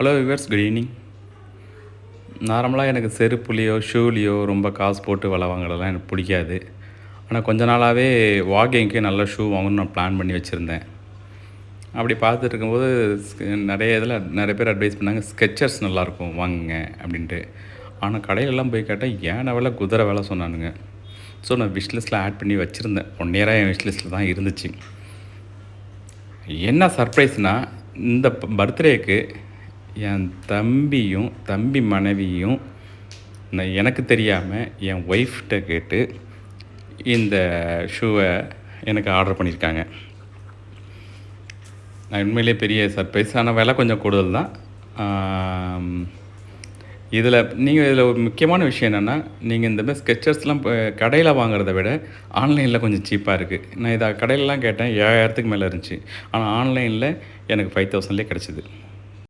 Hello viewers, good evening. நார்மலாக எனக்கு செருப்புலேயோ ஷூலேயோ ரொம்ப காசு போட்டு விலை வாங்குறதெல்லாம் எனக்கு பிடிக்காது. ஆனால் கொஞ்ச நாளாகவே வாக்கிங்க்கு நல்ல ஷூ வாங்கணும்னு நான் பிளான் பண்ணி வச்சுருந்தேன். அப்படி பார்த்துட்டு இருக்கும்போது நிறைய பேர் அட்வைஸ் பண்ணாங்க, ஸ்கெச்சர்ஸ் நல்லாயிருக்கும் வாங்குங்க அப்படின்ட்டு. ஆனால் கடையிலலாம் போய் கேட்டால் ஏன விலை குதிரை விலை சொன்னானுங்க. ஸோ நான் விஷ் லிஸ்ட்டில் ஆட் பண்ணி வச்சுருந்தேன். 1 இயராக என் விஷ் லிஸ்ட்டில் தான் இருந்துச்சு. என்ன சர்ப்ரைஸ்னால், இந்த பர்த்டேக்கு என் தம்பி மனைவியும் எனக்கு தெரியாமல் என் ஒய்ஃப்கிட்ட கேட்டு இந்த ஷூவை எனக்கு ஆர்டர் பண்ணியிருக்காங்க. உண்மையிலே பெரிய சர்ப்ரைஸ். ஆனால் விலை கொஞ்சம் கூடுதல் தான். இதில் ஒரு முக்கியமான விஷயம் என்னென்னா, நீங்கள் இந்த மாதிரி ஸ்கெச்சர்ஸ்லாம் கடையில் வாங்குறத விட ஆன்லைனில் கொஞ்சம் சீப்பாக இருக்குது. நான் இதை கடையிலலாம் கேட்டேன், 7000க்கு மேலே இருந்துச்சு. ஆனால் ஆன்லைனில் எனக்கு 5000லேயே கிடச்சிது.